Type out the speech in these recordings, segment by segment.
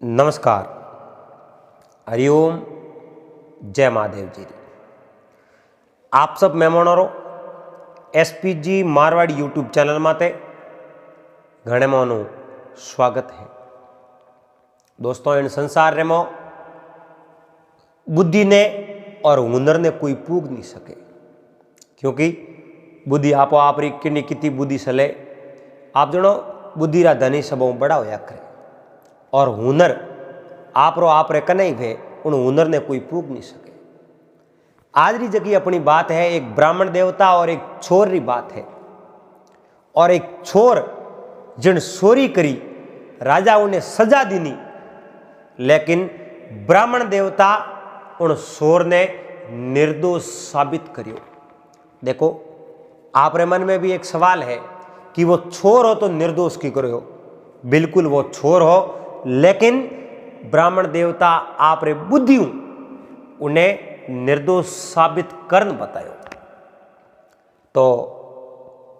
नमस्कार, हरिओम, जय महादेव जी। आप सब मेहमानों एसपीजी मारवाड़ी यूट्यूब चैनल माते घणे मानु स्वागत है। दोस्तों, इन संसार रे में बुद्धि ने और हुनर ने कोई पूग नहीं सके, क्योंकि बुद्धि आपो आप री किन्नी कितनी बुद्धि सले आप जनो बुद्धि रा धनी सबों बड़ा होया करे, और हुनर आप रे कने ही वे उन हुनर ने कोई पूग नहीं सके। आज री जगह अपनी बात है एक ब्राह्मण देवता और एक छोर री बात है। और एक छोर जिन चोरी करी राजा उन्हें सजा दीनी, लेकिन ब्राह्मण देवता उन चोर ने निर्दोष साबित करियो। देखो, आप रे मन में भी एक सवाल है कि वो छोर हो तो निर्दोष की करो। बिल्कुल वो छोर हो, लेकिन ब्राह्मण देवता आप रे बुद्धि उन्हें निर्दोष साबित करन बतायो। तो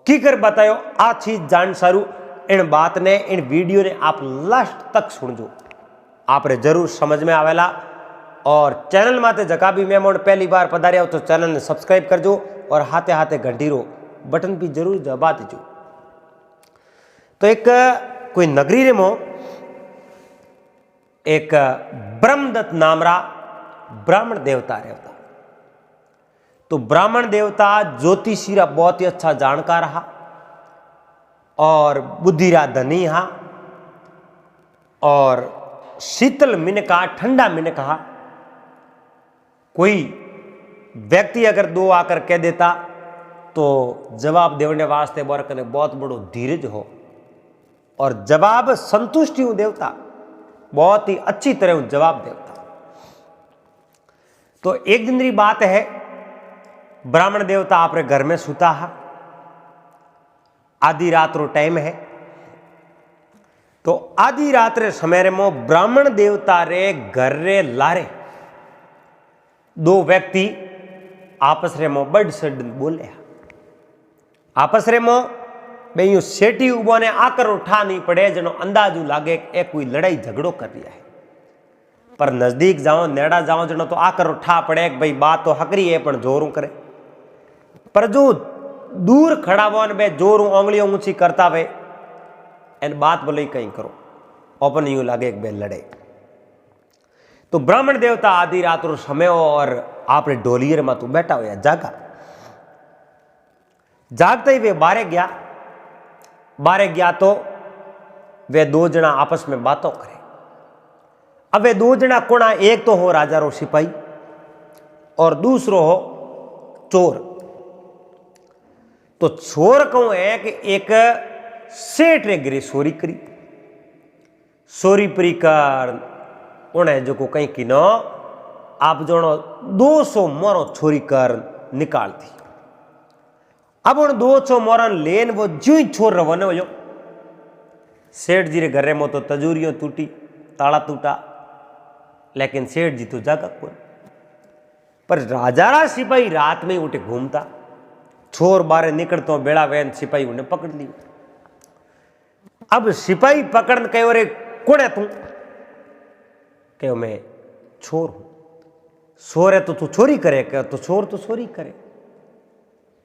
की कर बतायो आ चीज जान सारू इन बात ने, इन वीडियो ने आप लास्ट तक सुनजो, आप रे जरूर समझ में आवेला। और चैनल माते जका भी मेहमान पहली बार पधारे हो तो चैनल ने सब्सक्राइब करजो और हाथे हाथे घंटी रो बटन भी जरूर दबा दीजो। तो एक कोई नगरी रे मो एक ब्रह्मदत्त नामरा ब्राह्मण देवता रहता। तो ब्राह्मण देवता ज्योतिषी रा बहुत ही अच्छा जानकार रहा और बुद्धि रा धनी हा, और शीतल मिनका ठंडा मिनका। कोई व्यक्ति अगर दो आकर कह देता तो जवाब देने वास्ते बोर कने बहुत बड़ो धीरज हो, और जवाब संतुष्टि हूं देवता बहुत ही अच्छी तरह जवाब देता। तो एक दिन की बात है, ब्राह्मण देवता आपरे घर में सुता है, आधी रात रो टाइम है। तो आधी रात रे समय मो ब्राह्मण देवता रे घर रे लारे दो व्यक्ति आपस रे मो बड़ सड बोले। आपस रे मो बे यूं सेठी उबो ने आकर उठा नहीं पड़े, जनो अंदाजू लागे एक कोई लड़ाई झगड़ो कर दिया है। पर नजदीक जाओ नेड़ा जाओ जनो तो आकर उठा पड़े कि भाई बात तो हकरी है पण जोरू करे। पर जो दूर खड़ा वो बे जोरू उंगलियों ऊंची करता वे एन बात बोले कहीं करो, अपन यूं लागे एक बे लड़े। तो ब्राह्मण देवता आधी रात रो समय और आपने डोलियर में तू बैठा हुआ जागा। जागते ही वे बारे गया तो वे दो जना आपस में बातों करे। अब वे दो जना कोना, एक तो हो राजा रो सिपाही और दूसरो हो चोर। तो चोर कहूं है कि एक सेठ रे गिरी चोरी करी, चोरी परी कर उन्हें जो को कहीं की नो आप जोनो 200 मोरो चोरी कर निकाल दी। अब उन 200 मोरन लेन वो ज्यों ही छोड़ रवाने हो। सेठ जी रे घर में तो तजूरियों टूटी, ताला टूटा, लेकिन सेठ जी तो जागा कौन। पर राजा रा सिपाही रात में उठे घूमता, छोर बारे निकलता बेड़ा वैन सिपाही उन्हें पकड़ ली। अब सिपाही पकड़ कहो रे कौन है तू? कहो मैं छोर हूं। चोर है तो तू चोरी करे? कहो तो चोर तो चोरी करे।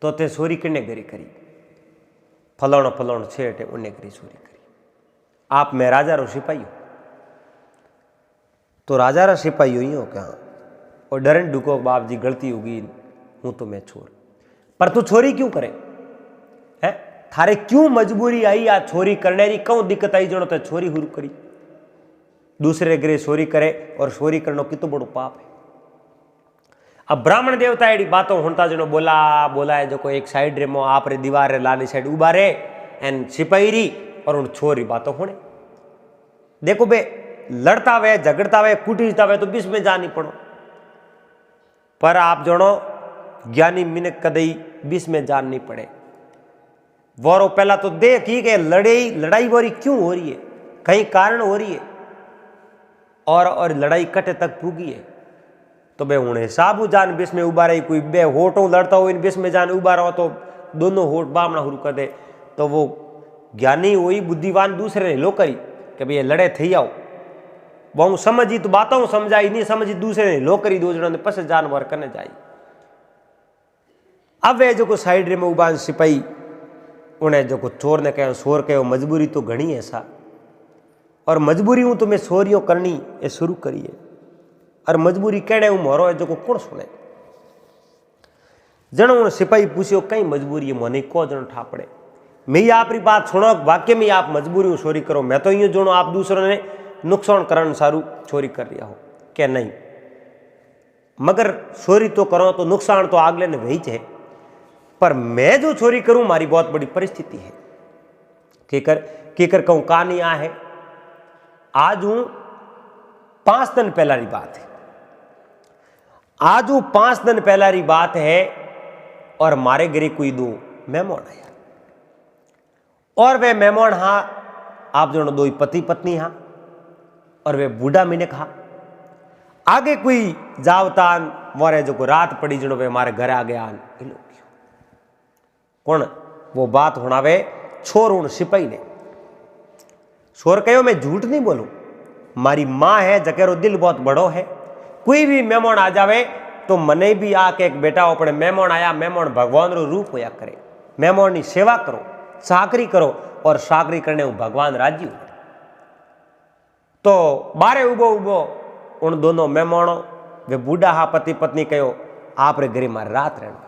तो ते चोरी किन्ने गरी करी? फलाणो फलाणो सेठ है उन्हें गरी चोरी करी। आप मैं राजा रो सिपाही हूं। तो राजा रा सिपाही हुई हो क्या? और डरन डुको बाप जी गलती होगी, हूं तो मैं छोर। पर तू चोरी क्यों करे है? थारे क्यों मजबूरी आई आ चोरी करने की? क्यों दिक्कत आई जनो तो चोरी हुरू करी? दूसरे गृह चोरी करे और चोरी करना कितो बड़ो पाप है। अब ब्राह्मण देवता एडी बातों होता जनो बोला है जो को एक साइड रे मो आप रे दीवार रे लाली साइड उबा रे एन सिपाही री और उन छोरी बातों होने। देखो बे लड़ता वे झगड़ता वे कुटीजता वे तो बीच में जा नहीं पड़ो। पर आप जनो ज्ञानी मिनक कदई बीच में जान नहीं पड़े। वो पहला तो देख ही के लड़ाई हो रही क्यों हो रही है, कहीं कारण हो रही है, और लड़ाई कटे तक पूगी है। तो बे हूं हिसाब जान बीच में उबा रही। कोई बे होठों लड़ता हो इन बीच में जान उबा रहो तो दोनों होठ बामना शुरू कर दे। तो वो ज्ञानी वही बुद्धिवान दूसरे लो करी कि भाई ये लड़े थी आओ, वो समझी तो बातों समझाई, नहीं समझी दूसरे ने लो करी दो जन ने पस जानवर करने जाई। अब वे जो को साइड में उबान सिपाही उन्हें जो को चोर ने कहो शोर कहो मजबूरी तो घनी ऐसा, और मजबूरी हूं तुम्हें सोरियों करनी ये शुरू करिए, और मजबूरी कहने हूं मोरो है जो को कौन सुने। जनो उन्हें सिपाही पूछो कई मजबूरी है मोने को जन ठा पड़े, मैं आपकी बात सुनो वाक्य में आप मजबूरी चोरी करो, मैं तो यूं जोनो आप दूसरों ने नुकसान करने सारू चोरी कर लिया हो क्या नहीं, मगर चोरी तो करो तो नुकसान तो आगले ने वही है, पर मैं जो चोरी करूं मारी बहुत बड़ी परिस्थिति है। केकर कहूं कहानी आ है, आज हूं 5 दिन पहला री बात है, आज हूं 5 दिन पहला री बात है, और मारे घरे कोई 2 मेहमान आया, और वे मेहमान हाँ आप जो 2 पति पत्नी हाँ, और वे बूढ़ा मैंने कहा आगे कोई जावतान वारे जो को रात पड़ी जनो वे मारे घर आ गया कौन वो बात होना वे छोर उन सिपाही ने। छोर कहो मैं झूठ नहीं बोलूं, मारी माँ है जकेरो दिल बहुत बड़ो है, कोई भी मेहमान आ जावे तो मने भी आके एक बेटा अपने मेहमान आया, मेहमान भगवान रो रूप होया करे, मेहमान की सेवा करो, साकरी करो, और साकरी करने भगवान राजी हो। तो बारे उबो उबो उन दोनों मेहमानों वे बूढ़ा हा पति पत्नी कहो आप रे घरे मारे रात रहना,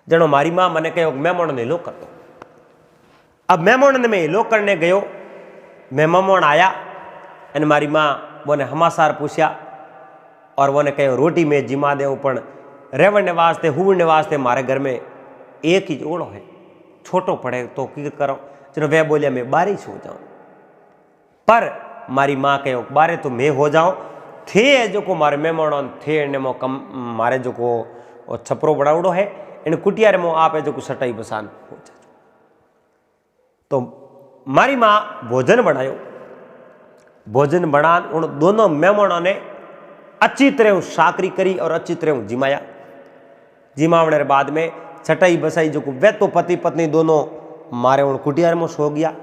जनो मारी माँ मने कहो मेहमान ने लो कर दो। अब मेहमान ने मैं लो करने गयो, मेहमान आया और मारी माँ बोने हमासार पूछया, और वो ने कहो रोटी में जिमा दे पण रेवड़ने वास्ते हुवड़ने वास्ते मारे घर में एक ही ओढ़ो है, छोटो पड़े तो की करो। चलो वह बोलिया मैं बारे ही सो जाऊं, पर मारी माँ कहो बारे तो मैं हो जाऊं थे जो को मारे मेहमान थे ने मो कम मारे जो को छपरो बड़ावड़ो है इन कुटिया रे मो आप जो को सटाई बसान हो जा। तो मारी माँ भोजन बनायो, भोजन बना उन दोनों मेहमानों ने अच्छी तरह साकरी करी और अच्छी तरह जिमाया। जिमावने बाद में छटाई बसाई जो को वे तो पति पत्नी दोनों मारे उन कुटिया में सो गया,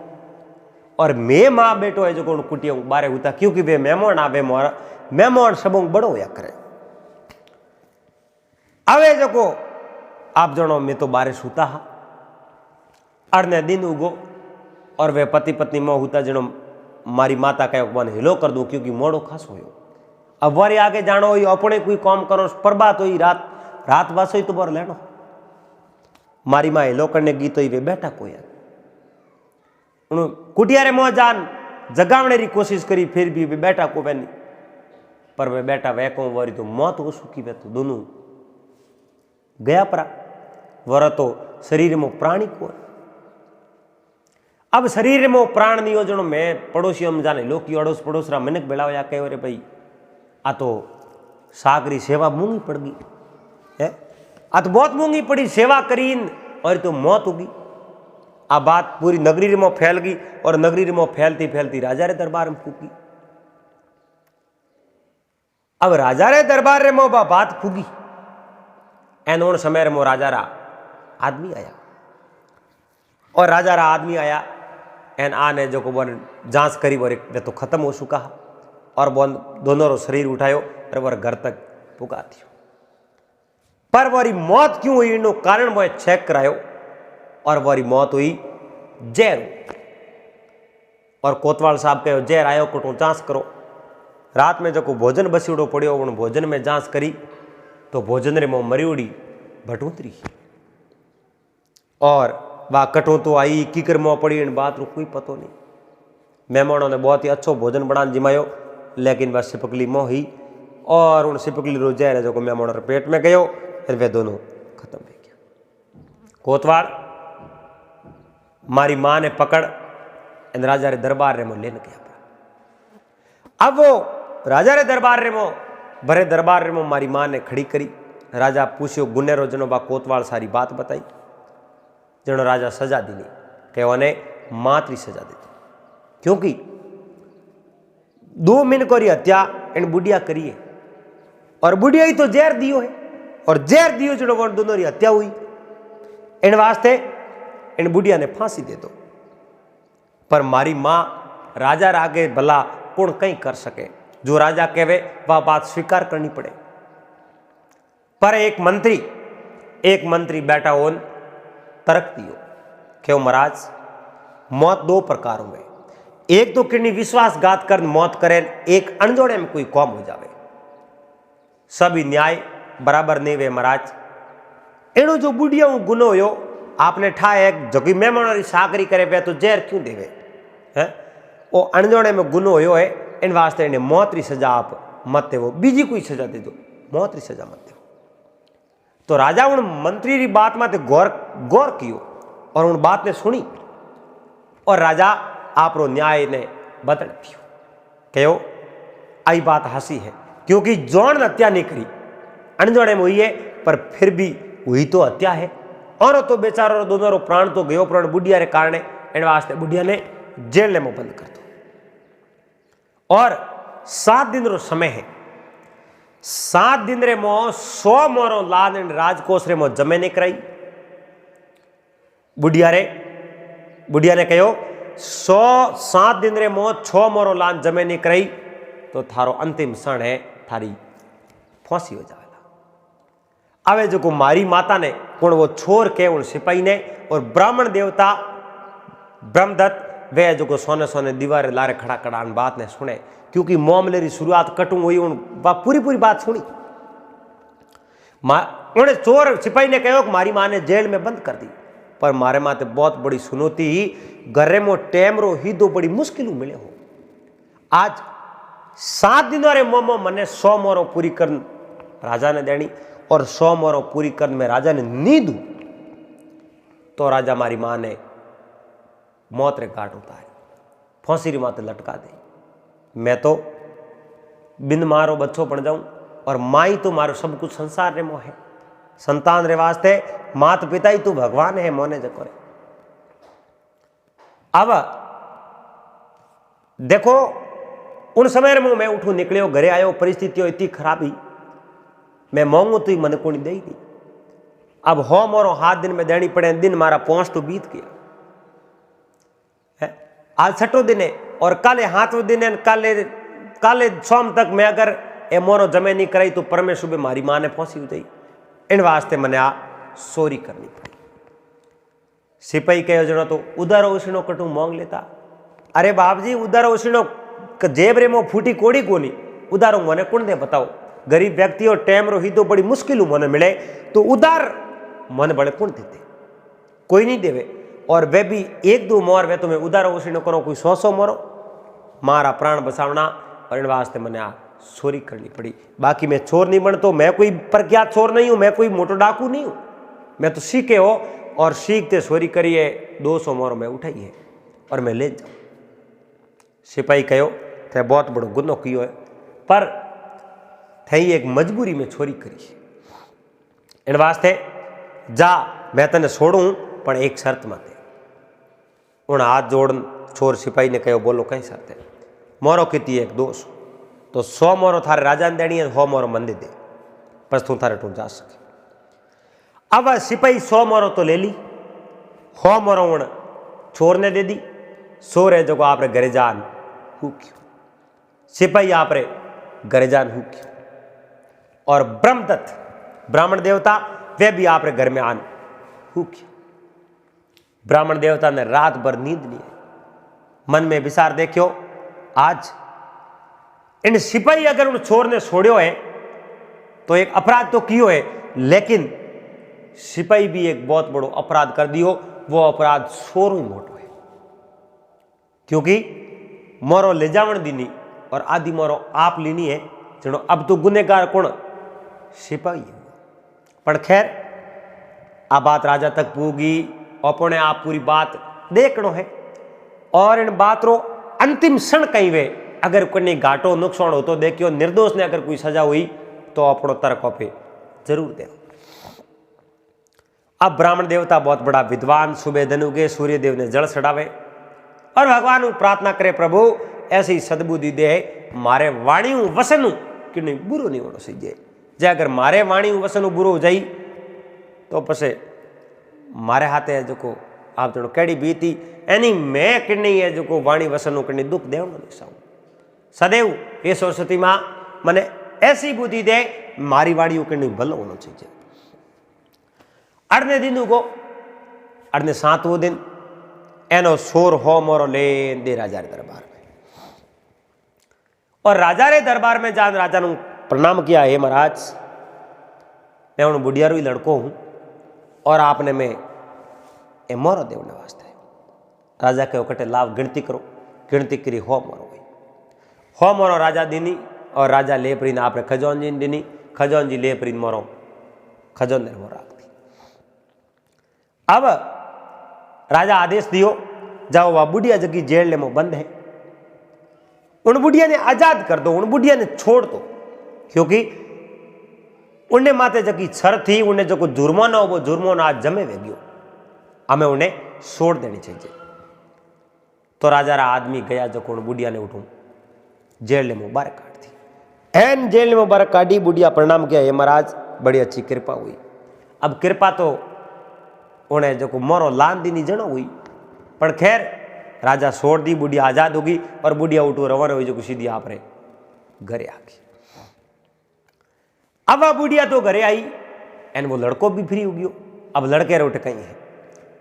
और मैं माँ बेटो है जो को उन कुटिया बारे होता, क्योंकि वे मेहमान आवे मेहमान सब बड़ो होया करे। अवे जो को आप जनो मैं तो बारे सूता हा, अरने दिन उगो, और वे पति पत्नी में होता जनो मारी माता कहो मन हिलो कर दो क्योंकि मोड़ो खास हो। अब वारी आगे जानो हो अपने कोई काम करो प्रभात हो रात बस हो तो बर लेनो। मारी माँ हिलो करने गई तो वे बैठा को यार कुटिया रे मोह जान जगावने री कोशिश करी, फिर भी वे बैठा को नहीं, पर वे बैठा वे को वारी तो मौत हो सुखी वे तो दोनों गया परा, वर तो शरीर में प्राणी को। अब शरीर में प्राण नहीं हो जनो मैं पड़ोसी हम जाने लोग अड़ोस पड़ोस रा मनक बेला या कहो रे भाई आ तो साकरी सेवा मूंगी पड़ गई है, आ तो बहुत मूंगी पड़ी सेवा करीन और तो मौत होगी। आ बात पूरी नगरी में फैल गई, और नगरी में फैलती फैलती राजा रे दरबार में फूकी। अब राजा रे दरबार रे मो बात फूकी, एन समय मो राजा रा आदमी आया, और राजा रा आदमी आया एन आने जो को बोन जांच करी बोरे वे तो खत्म हो चुका, और बोन दोनों रो शरीर उठायो और वो घर तक पुगा दियो। पर वारी मौत क्यों हुई नो कारण वो चेक करायो, और वारी मौत हुई जहर। और कोतवाल साहब कहो जहर आयो कोटो जांच करो। रात में जो को भोजन बसीड़ो पड़ो उन भोजन में जांच करी तो भोजन रे मो मरीउड़ी भटूतरी, और वह कटो तो आई कीकर मुँह पड़ी इन बात रो कोई पतो नहीं। मेहमानों ने बहुत ही अच्छो भोजन बना जिमायो, लेकिन वह सिपकली मोह ही, और उन सिपकली रो जहर जो को मेहमानों पेट में गयो, फिर वे दोनों खत्म हो गया। कोतवाल मारी माँ ने पकड़ इन राजा रे दरबार रे मो लेने गया। अब वो राजा रे दरबार रे मो भरे दरबार रे मो मारी माँ ने खड़ी करी। राजा पूछो गुनेरो जनो बा कोतवाल सारी बात बताई, जनो राजा सजा दी नहीं कहो मातरी सजा दी, क्योंकि 2 मिनट री हत्या इन बुढ़िया करिए, और बुढ़िया ही तो जहर दियो है, और जहर दियो जनो वो दोनों री हत्या हुई, इन वास्ते इन बुढ़िया ने फांसी दे दो। पर मारी माँ राजा आगे भला कौन कहीं कर सके। जो राजा कहे वह बात स्वीकार करनी पड़े। पर एक मंत्री बैठा हो तर्क दियो क्यों महाराज मौत दो प्रकार हुए, एक तो किडनी विश्वासघात कर मौत करे, एक अनजोड़े में कोई कौम हो जावे, सभी न्याय बराबर नहीं वे महाराज। एनो जो बुढ़िया गुनो हो आपने ठाए जगी मेहमान साकरी करे वे तो जहर क्यों देवे है, वो अनजोड़े में गुनो हो है, इन वास्ते इन्हें मौत री सजा आप मत देवो, बीजी कोई सजा दे दो, मौत री सजा मत देवो। तो राजा उन मंत्री री बात में गौर कियो और उन बात ने सुनी और राजा आप रो न्याय ने बदल दियो कहो आई बात हंसी है, क्योंकि जौन हत्या नहीं करी अनजोड़े में हुई है, पर फिर भी हुई तो हत्या है, और तो बेचारो दोनों रो प्राण तो गयो, प्राण बुढ़िया रे कारण इन वास्ते बुढ़िया ने जेल में बंद कर दो। और 7 दिन रो समय है, 7 दिन रे मो 100 मोरो लाद राजकोष रे मो जमे नहीं कराई। बुढ़िया ने कहो 7 दिन रे मो 6 मोरो लाद जमे नहीं कराई तो थारो अंतिम क्षण है, थारी फांसी हो जाएगा। अवे जो को मारी माता ने कौन वो छोर के उन सिपाही ने और ब्राह्मण देवता ब्रह्मदत्त वे जो को सोने सोने दीवार लारे खड़ा खड़ा बात ने सुने, क्योंकि मामले की शुरुआत कटू हुई उन पूरी बात सुनी। उन्हें चोर सिपाही ने कहो कि मारी मां ने जेल में बंद कर दी, पर मारे माते बहुत बड़ी सुनौती ही घरे में टेम रो ही दो बड़ी मुश्किल मिले हो। आज 7 दिनों रे मोमो मने 100 मोरो पूरी कर राजा ने देनी और 100 मोरो पूरी कर में राजा ने नी दू तो राजा मारी मां ने मौत रे घाट उतारी, फांसी री माते लटका दे। मैं तो बिन मारो बच्चो पड़ जाऊं और माई तो मारो सब कुछ संसार रे मोह है, संतान रे वास्ते मात पिता ही तो भगवान है मोने जको रे। अब देखो उन समय में मैं उठू निकलियो घरे आयो, परिस्थितियों इतनी खराबी मैं मांगू तो ही मन को नहीं दे दी। अब हो मोरो हाथ दिन में देनी पड़े, दिन मारा 5 तो बीत गया है, आज 6ठो दिन है और काले 7वें दिन है, काले शाम तक मैं अगर ए मोरो जमे नहीं कराई तो परमेश्वर में मारी मां ने फांसी हो जाई। इन वास्ते मैंने आ सोरी करनी पड़ी। सिपाही कहो जनो तो उधारो उछनो कटू मांग लेता। अरे बाप जी उधारो उछनो जेब रे मो फूटी कोड़ी कोनी, उधारो मने कौन दे बताओ। गरीब व्यक्ति और टाइम रो ही तो बड़ी मुश्किल मने मिले तो उधार मन बड़े कौन देते, कोई नहीं देवे। और वे भी 1-2 मोर वे तुम्हें उधारो उछनो करो, कोई 100 मोरो मारा प्राण बचावना, और इन वास्ते मैंने आ चोरी करनी पड़ी। बाकी मैं चोर नहीं बनतो, मैं कोई प्रख्यात चोर नहीं हूं, मैं कोई मोटो डाकू नहीं हूं, मैं तो सीखे हो और सीखते चोरी करिए 200 मोर में उठाई है और मैं ले जाऊं। सिपाही कहो थे बहुत बड़ो गुनो कियो है, पर थई एक मजबूरी में चोरी करी है, इन वास्ते जा मैं तने छोड़ू पर एक शर्त मत। उन हाथ जोड़ छोर सिपाही ने कहो बोलो कई शर्त है। मोरो किती 1-200 तो 100 मोरो थारे राजा ने देनी है, 100 मोरो मंदिर दे, बस तू थारे टू जा सके। अब सिपाही 100 मोरो तो ले ली, 100 मोरो उन छोर ने दे दी। सोरे जो आप घरे जान हुक्यो, सिपाही आप घरे जान हुक्यो, और ब्रह्मदत्त ब्राह्मण देवता वे भी आप घर में आन हुक्यो। ब्राह्मण देवता ने रात भर नींद ली, मन में विचार देखियो आज इन सिपाही अगर उन छोर ने छोड़ियो है तो एक अपराध तो कियो है, लेकिन सिपाही भी एक बहुत बड़ो अपराध कर दियो, वो अपराध छोरू मोटो है, क्योंकि मोरो ले जावन दीनी और आदि मोरो आप लीनी है। जनो अब तो गुनेगार कौन सिपाही है। पर खैर आ बात राजा तक पूगी, अपने आप पूरी बात देखनो है, और इन बात रो अंतिम क्षण कहीं वे अगर कोई घाटो नुकसान हो तो देखियो, निर्दोष ने अगर कोई सजा हुई तो अपनो तर्क पे जरूर दे। अब ब्राह्मण देवता बहुत बड़ा विद्वान, सुबह दिन उगे सूर्य देव ने जल चढ़ावे और भगवान प्रार्थना करे प्रभु ऐसी सद्बुद्धि दे मारे वाणी वसन कि नहीं बुरो नहीं होना सीजे। जे अगर मारे वाणी वसन बुरो हो जाई तो पसे मारे हाथे है जो को आप जनो केड़ी बीती एनी मैं कि नहीं है जो को वाणी वसन कि दुख देवनो नहीं साऊ। सदैव ये सरस्वती माँ मने ऐसी बुद्धि दे मारी वाड़ियों के नहीं भलो होना चाहिए। अड़ने दिन को अड़ने 7वें दिन एनो सोर हो मोरो ले दे राजा रे दरबार में, और राजा रे दरबार में जान राजा ने प्रणाम किया, हे महाराज मैं उन बुढ़ियारू लड़को हूं और आपने मैं ए मोरो देवने वास्ते। राजा के कटे लाभ गिनती करो, गिनती करी हो मोरो हुई, हो मोरो राजा दीनी, और राजा ले प्रीन आपने खजौन जी दीनी, खजौन जी ले प्रीन मोरो खजौन ने मोर राख दी। अब राजा आदेश दियो जाओ वह बुढ़िया जगी जेल में बंद है, उन बुढ़िया ने आजाद कर दो, उन बुढ़िया ने छोड़ दो, क्योंकि उन्हें माते जकी छर थी उन्हें जो जुर्मो ना हो वो जुर्मो ना आज जमे वे गयो, हमें उन्हें छोड़ देनी चाहिए। तो राजा रा आदमी गया जो उन बुढ़िया ने उठू जेल में बाहर काट दी। एन जेल में बाहर काटी, बुढ़िया प्रणाम किया, हे महाराज बड़ी अच्छी कृपा हुई। अब कृपा तो उन्हें जो मोरो लान दी नहीं जनो हुई, पर खैर राजा छोड़ दी, बुढ़िया आजाद होगी, और बुढ़िया उठो रवाना हुई जो सीधी आप रे घरे आ गई। अब वह बुढ़िया तो घरे आई एन वो लड़को भी फ्री हो गयो। अब लड़के रे उठ कहीं है,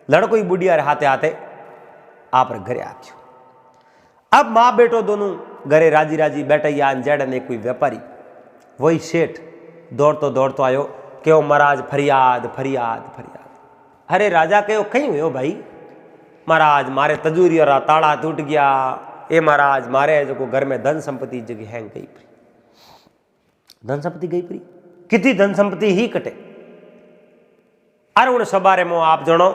लड़को ही बुढ़िया रे हाथे हाथे आप रे घरे आ गयो। अब माँ बेटो दोनों घरे राजी राजी बैठा, या अंजेड़ा ने कोई व्यापारी वही सेठ दौड़तो आयो कि महाराज फरियाद फरियाद फरियाद। अरे राजा कहो कहीं हुए भाई, महाराज मारे तजूरी और ताड़ा टूट गया, ए महाराज मारे जो घर में धन संपत्ति जगह हैंग गई फ्री, धन संपत्ति गई फ्री, कितनी धन संपत्ति ही कटे। अरे उन सबारे में आप जनो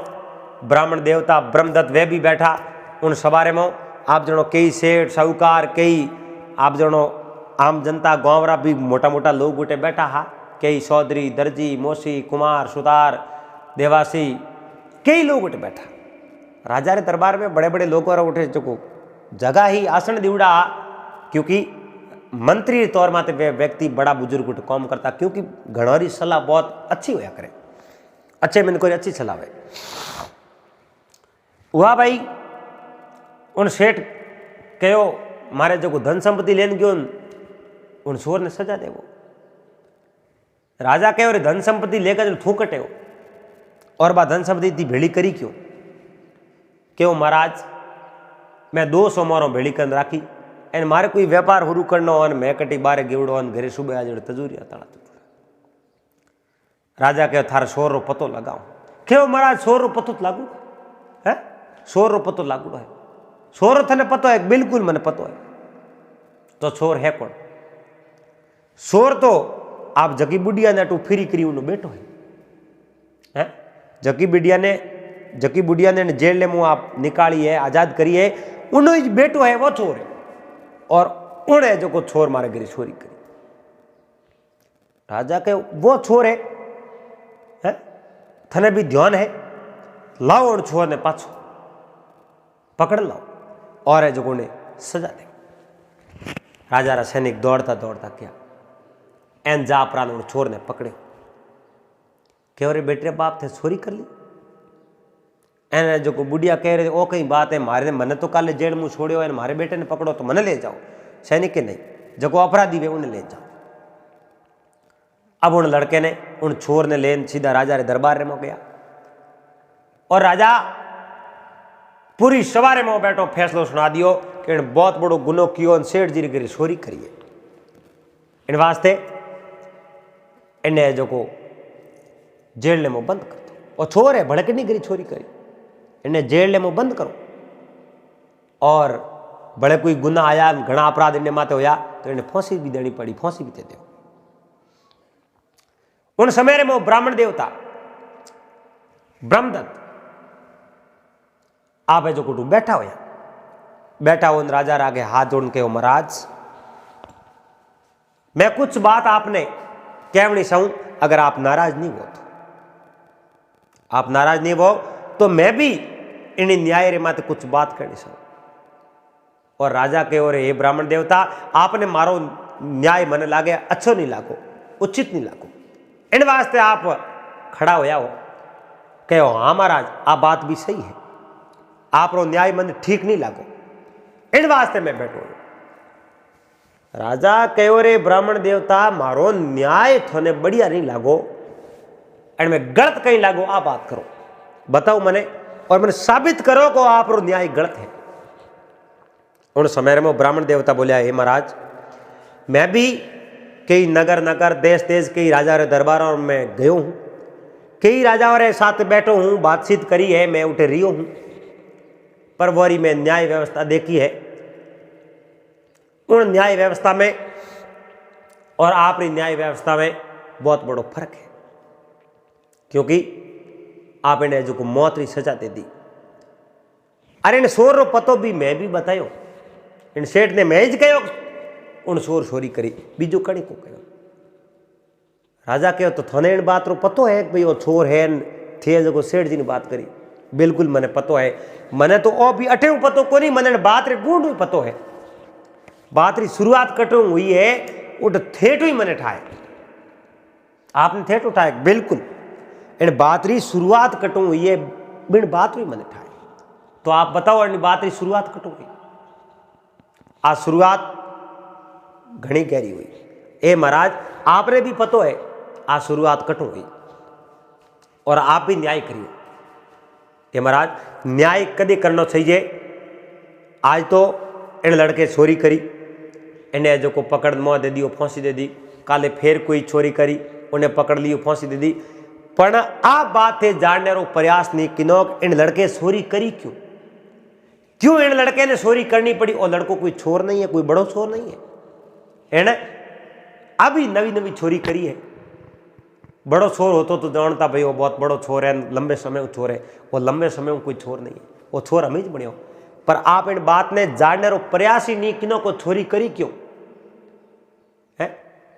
ब्राह्मण देवता ब्रह्मदत्त वे भी बैठा, उन सबारे में आप जनो कई सेठ साहूकार कई आप जनो आम जनता गांवरा भी मोटा मोटा लोग उठे बैठा हा, कई चौधरी दर्जी मोशी कुमार सुतार देवासी कई लोग उठे बैठा। राजा रे दरबार में बड़े बड़े लोग उठे जो जगह ही आसन दिवड़ा, क्योंकि मंत्री तौर माते वे व्यक्ति बड़ा बुजुर्ग उठ काम करता, क्योंकि घणोरी सलाह बहुत अच्छी होया करे, अच्छे मन को अच्छी सलाह है। हुआ भाई उन सेठ कहो मारे जो धन संपत्ति लेन गयो उन शोर ने सजा देवो। राजा कहो रे धन संपत्ति लेकर थू कटे हो, और बा धन संपत्ति इतनी भेड़ी करी क्यों? क्यों महाराज मैं 200 मारो भेड़ी कर राखी, एन मारे कोई व्यापार शुरू करना हो, मैं कटी बारे गेवड़ो घरे सुबह आज तजूरिया ताड़ा। राजा कहो थारे 100 रो पतो लगाओ। क्यों महाराज 100 रो पतो लागू है, 100 रो पतो लागू है, 100 रो थने पतो है? बिल्कुल मैंने पतो है। तो चोर है कौन? चोर तो आप जकी बुढ़िया ने टू फ्री करी उन्होंने बैठो है, जकी बुढ़िया ने जेल में आप निकाली है, आजाद करी है, उन्होंने बैठो है वो चोर है, और उन्हें जो को छोर मारे गिरी चोरी करी। राजा के वो छोर है, थने भी ध्यान है, लाओ उन छोर ने पाछो पकड़ लाओ, और है जो को ने सजा दे। राजा रा सैनिक दौड़ता दौड़ता क्या एन जा प्राण उन छोर ने पकड़े, क्यों रे बेटे बाप थे चोरी कर ली? एने जो को बुढ़िया कह रहे ओ कहीं बात है, मारे मने तो काले जेल मुँह छोड़ो है, मारे बेटे ने पकड़ो तो मने ले जाओ। सैनिक के नहीं, जो को अपराधी वे उन्हें ले जाओ। अब उन लड़के ने उन छोर ने लेन सीधा राजा रे दरबार में गया, और राजा पूरी सवारे में बैठो फैसलो सुना दियो कि इन बहुत बड़ो गुनो कियो, सेठ जी गिरी चोरी करिए, इन वास्ते इन्हें जो को जेल में बंद कर दो। और छोर है भड़क नहीं करी चोरी करी, इन्हें जेल में बंद करो, और बड़े कोई गुना आया घना अपराध इन्हें माते होया तो इन्हें फांसी भी देनी पड़ी, फांसी भी दे दो। उन समय में ब्राह्मण देवता ब्रह्मदत्त आप है जो कुटुंब बैठा होया, बैठा हो राजा आगे हाथ जोड़ के हो, महाराज मैं कुछ बात आपने कहनी चाहूं, अगर आप नाराज नहीं हो तो, आप नाराज नहीं हो तो मैं भी इन न्याय रे माते कुछ बात करनी चाहूं। और राजा के और हे ब्राह्मण देवता आपने मारो न्याय मन लागे अच्छो नहीं लागो, उचित नहीं लागो, इन वास्ते आप खड़ा होया हो, कहो हाँ महाराज आ बात भी सही है, आप रो न्याय मन ठीक नहीं लागो, इन वास्ते मैं बैठो। राजा कहो रे ब्राह्मण देवता मारो न्याय थोने बढ़िया नहीं लागो एंड में गलत कहीं लागो आप बात करो बताओ मने और मैंने साबित करो को आप रो न्याय गलत है। उन समय में ब्राह्मण देवता बोलिया हे महाराज मैं भी कई नगर नगर देश देश कई राजा रे दरबारों में गयो हूँ कई राजाओं रे साथ बैठो हूँ बातचीत करी है मैं उठे रियो हूँ पर वरी में न्याय व्यवस्था देखी है उन न्याय व्यवस्था में और आपकी न्याय व्यवस्था में बहुत बड़ो फर्क है क्योंकि आप इन्हें जो मौत री सजा दे दी। अरे इन शोर रो पतो भी मैं भी बतायो इन सेठ ने मैं ज कहो उन शोर शोरी करी बीजू कणी को कहो राजा कहो तो थने इन बात रो पतो है कि भाई वो छोर है थे जो सेठ जी ने बात करी बिल्कुल मने पतो है मने तो ओ भी अठे पतो को नहीं मने बात रे ढूंढ भी पतो है बात री शुरुआत कटो हुई है उठ थेटो ही मने ठाए आपने थेट उठाए बिल्कुल इन बात री शुरुआत कटो हुई है बिन बात भी मने ठाए तो आप बताओ इन बात री शुरुआत कटो हुई आ शुरुआत घनी गहरी हुई ए महाराज आपने भी पतो है आ शुरुआत कटो हुई और आप भी न्याय करियो ए महाराज न्याय कदे करना चाहिए। आज तो इन लड़के चोरी करी इन्हें जो को पकड़ मोह दे दी वो फांसी दे दी काले फिर कोई चोरी करी उन्हें पकड़ ली फांसी दे दी पर आ बात है जानने रो प्रयास नहीं किनो इन लड़के चोरी करी क्यों इन लड़के ने चोरी करनी पड़ी और लड़को कोई छोर नहीं है कोई बड़ो छोर नहीं है इन्हें अभी नवी नवी चोरी करी है बड़ो छोर होतो तो जानता भाई वो बहुत बड़ो छोर है लंबे समय में छोर है वो लंबे समय में कोई छोर नहीं है वो छोर हमें ही बनियो पर आप इन बात ने जानने रो प्रयास ही नहीं किनो को चोरी करी क्यों है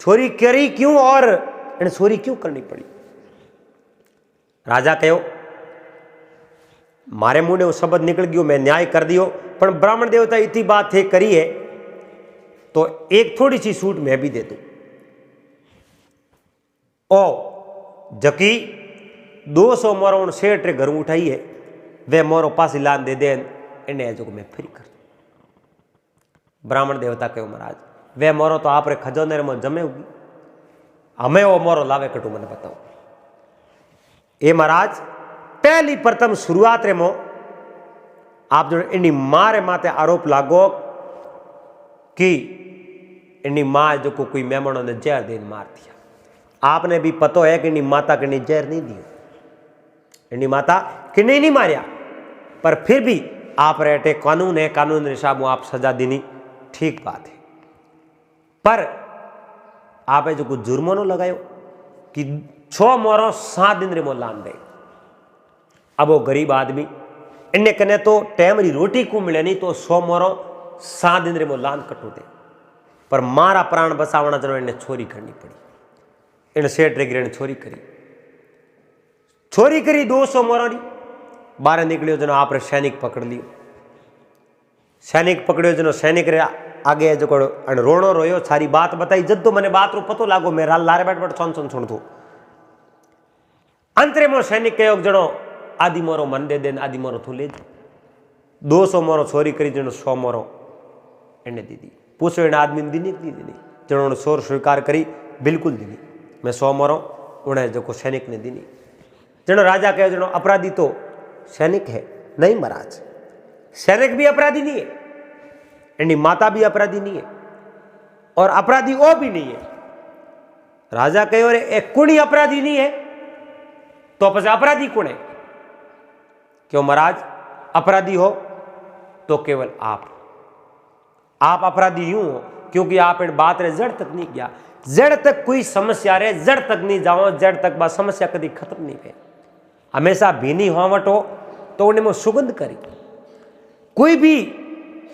चोरी करी क्यों और इन चोरी क्यों करनी पड़ी। राजा कहो मारे मुंह ने वो शब्द निकल गयो मैं न्याय कर दियो पर ब्राह्मण देवता इतनी बात है करी है तो एक थोड़ी सी छूट मैं भी दे दूं ओ जकी 200 मोरो उन सेठ रे घर उठाई है वे मोरो पास लान दे दे इन्हें जो मैं फ्री कर ब्राह्मण देवता कहो महाराज वे मोरो तो आप रे खजोने में जमे होगी हमें वो मोरो लावे कटू मैंने बताओ ए महाराज पहली प्रथम शुरुआत रे मो आप जो इन्नी माँ रे माते आरोप लागो कि इन्नी माँ जो को कोई मेहमानों ने जहर देन मार दिया आपने भी पतो है कि इन्नी माता के जहर नहीं दियो इन्नी माता कि नहीं मारिया पर फिर भी आप रहते कानून है कानून के हिसाब आप सजा देनी ठीक बात है पर आप जो कुछ जुर्मानो लगायो कि 6 मोरो 7 दिन रे मो लान दे अब वो गरीब आदमी इन्हें कने तो टाइम री रोटी को मिले नहीं तो 100 मोरो 7 दिन रे मो लान कटो दे पर मारा प्राण बचावना जनो इन्हें चोरी करनी पड़ी इन सेठ रे गिरण चोरी करी 200 मोरो री बाहर निकलियो जनो आप सैनिक पकड़ लियो सैनिक पकड़ियो जनो सैनिक रे आगे जो रोनो रोयो सारी बात बताई जब तो मैंने बात रो पतो लागो मेरा लारे बैठ बैठ सुन सुन सुन तो अंतरे मो सैनिक कहो जनो आदि मोरो मन दे देन आदि मोरो थू ले 200 मोरो चोरी करी जनो 100 मोरो इन्हें दीदी पूछो इन आदमी ने दीनी दी दीनी जनो शोर स्वीकार करी बिल्कुल दीनी मैं 100 मोरो उन्हें जो को सैनिक ने दीनी जनो राजा कहो जनो अपराधी तो सैनिक है नहीं महाराज सैनिक भी अपराधी नहीं है इन्हीं माता भी अपराधी नहीं है और अपराधी वो भी नहीं है। राजा कहो रे एक कुणी अपराधी नहीं है तो पस अपराधी कौन है क्यों महाराज अपराधी हो तो केवल आप अपराधी यूं हो क्योंकि आप इन बात रे जड़ तक नहीं गया जड़ तक कोई समस्या रे जड़ तक नहीं जाओ जड़ तक बात समस्या कभी खत्म नहीं है हमेशा भीनी होवट हो तो उन्हें में सुगंध करी कोई भी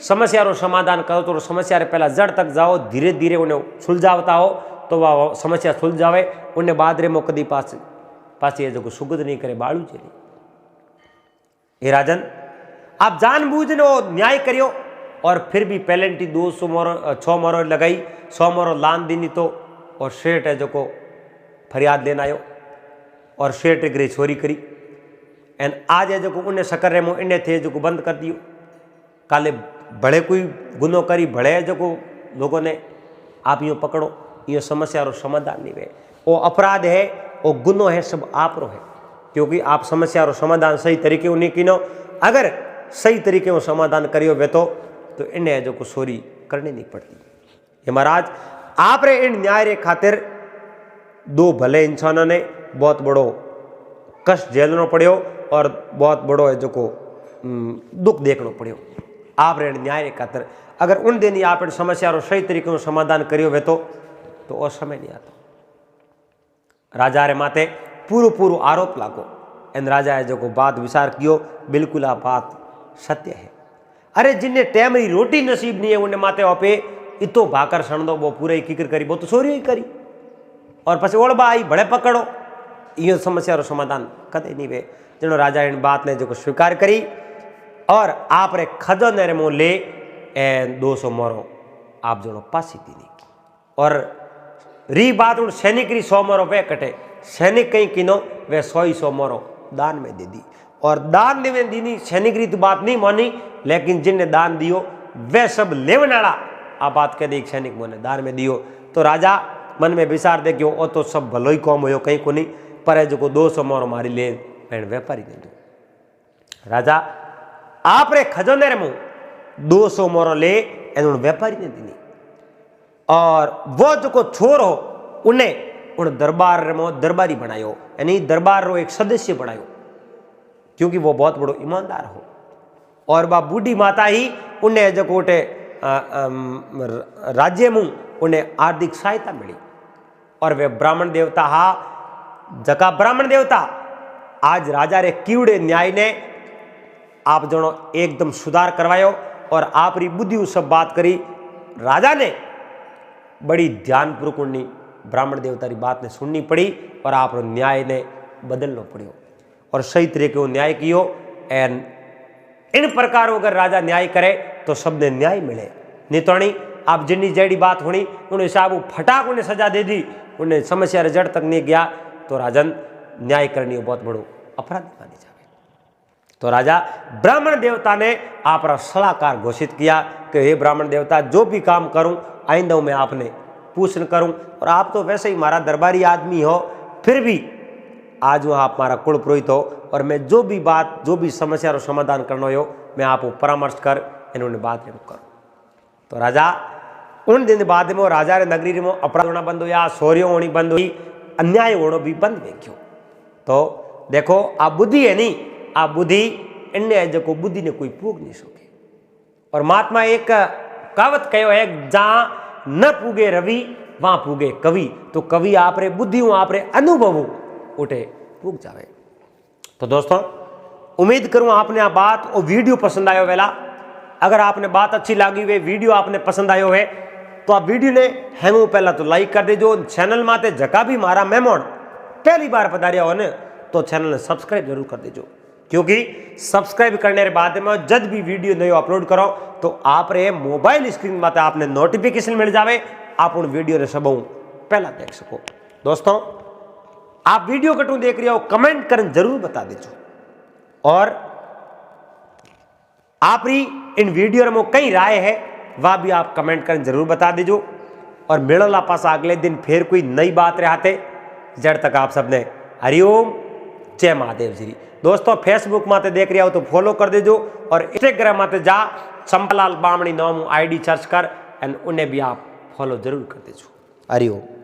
समस्या रो समाधान करो तो समस्या रे पहला जड़ तक जाओ धीरे धीरे उन्हें सुलझावता हो तो वह समस्या सुलझावे उन्हें बाद रे मो कदी पास ये जो सुगंध नहीं करे बाड़ू चली हे राजन आप जानबूझने न्याय करियो और फिर भी पेलेंटी 200 मोरो 6 मोरो लगाई 100 मोरो लान देनी तो और सेठ है जो को फरियाद लेना आयो और सेठ गिरी चोरी करी एंड आज है जो को उन्हें शकर रे मो इन्हें थे जो को बंद कर दियो काले बड़े कोई गुनो करी बड़े जो को लोगों ने आप यूँ पकड़ो, ये समस्या रो समाधान नहीं है। वो अपराध है, वो गुनो है, सब आप रो है, क्योंकि आप समस्या रो समाधान सही तरीके नहीं किनो। अगर सही तरीके वो समाधान करियो वे तो इन्हें जो को सोरी करनी नहीं पड़ती। ये महाराज आप रे इन न्याय रे खातिर दो भले इंसानों ने बहुत बड़ो कष्ट झेलना पड़ियो और बहुत बड़ो है जो को दुख देखना पड़ियो आप रे न्याय रे खातिर। अगर उन दिन आप इन समस्या रो सही तरीके से समाधान करियो वे तो वो समय नहीं आता। राजा रे माथे पूरो आरोप लागो एन राजा जो को बात विचार कियो, बिल्कुल आ बात सत्य है। अरे जिन्हें टाइम री रोटी नसीब नहीं है उन्हें माथे वापे इतो भाकर सण दो, वो पूरे किकर करी, वो तो चोरी ही करी और पछी ओढ़बा आई भले पकड़ो। ये समस्या रो समाधान कदे नहीं वे। जनो राजा इन बात ने जो स्वीकार करी और आप रे खजाने रे मुँह ले 200 मोरो आप जो पासी दी नहीं की। और री बात उन सैनिक री 100 मोरो वे कटे, सैनिक कहीं किनो वे 100 मोरो दान में दे दी। और दान देवे दीनी सैनिक री तो बात नहीं मानी, लेकिन जिनने दान दियो वे सब लेवन वाला आ बात कह दी सैनिक मोने दान में दियो। तो राजा मन में विचार दे क्यों ओ तो सब भलो ही कौम हो कहीं को नहीं, पर जो को 200 मोरो मारी ले पैण व्यापारी दे दो। राजा आप रे खजाने रे मुँह 200 मोरो ले एन व्यापारी ने दीनी। और वो जो को छोर हो उन्हें उन दरबार में दरबारी बनायो, यानी दरबार रो एक सदस्य बनायो, क्योंकि वो बहुत बड़ो ईमानदार हो। और वह बूढ़ी माता ही उन्हें जो कोटे राज्य में उन्हें आर्थिक सहायता मिली। और वे ब्राह्मण देवता हा जका ब्राह्मण देवता आज राजा रे कीवड़े न्याय ने आप जनो एकदम सुधार करवायो और आप री बुद्धि उस सब बात करी। राजा ने बड़ी ध्यानपूर्वक उन्नी ब्राह्मण देवता री बात ने सुननी पड़ी और आप न्याय ने बदलना पड़ियो और सही तरीके को न्याय कियो। एन इन प्रकार अगर राजा न्याय करे तो सबने न्याय मिले, नहीं तो नहीं आप जिन्नी जड़ी बात होनी उन्हें साहब फटाक उन्हें सजा दे दी, उन्हें समस्या रे जड़ तक नहीं गया तो राजन न्याय करनी बहुत बड़ो अपराध मानी जाए। तो राजा ब्राह्मण देवता ने आप सलाहकार घोषित किया कि हे ब्राह्मण देवता, जो भी काम करूं आइंदा मैं आपने पूछ न करूं। और आप तो वैसे ही हमारा दरबारी आदमी हो, फिर भी आज वह आप हमारा कुल पुरोहित हो और मैं जो भी बात जो भी समस्या रो समाधान करना हो मैं आपको परामर्श कर इन्होंने बात करूँ। तो राजा उन दिन बाद में राजा रे नगरी में अपराध होना बंद हुआ, चोरियों होनी बंद हुई, अन्याय होना भी बंद में क्यों। तो देखो आप बुद्धि है नहीं, आप बुद्धि इन्हें जो बुद्धि ने कोई पूग नहीं सके। और महात्मा एक कहावत कहो है, जहाँ न पूगे रवि वहां पूगे कवि। तो कवि आप रे बुद्धि आप रे अनुभव उठे पूग जावे। तो दोस्तों उम्मीद करूं आपने आ बात और वीडियो पसंद आयो वेला। अगर आपने बात अच्छी लगी हुई वीडियो आपने पसंद आयो है तो आप वीडियो ने हेमू पहला तो लाइक कर दीजो। चैनल माते जका भी मारा मेहमान पहली बार पधारिया हो न तो चैनल ने सब्सक्राइब जरूर कर दीजो, क्योंकि सब्सक्राइब करने के बाद में जब भी वीडियो नयो अपलोड करो तो आप रे मोबाइल स्क्रीन माते आपने नोटिफिकेशन मिल जावे, आप उन वीडियो ने सब पहला देख सको। दोस्तों आप वीडियो कटू देख रहे हो कमेंट कर जरूर बता दीजो। और आप री इन वीडियो में कई राय है वह भी आप कमेंट कर जरूर बता दीजो। और मिलो पास अगले दिन फिर कोई नई बात रहते जड़ तक आप सबने हरिओम जय महादेव जी। दोस्तों फेसबुक माते देख रहे हो तो फॉलो कर दीजो और इंस्टाग्राम माते जा चंपालाल बामणी नाम आईडी सर्च कर एंड उन्हें भी आप फॉलो जरूर कर दीजो। हरिओम।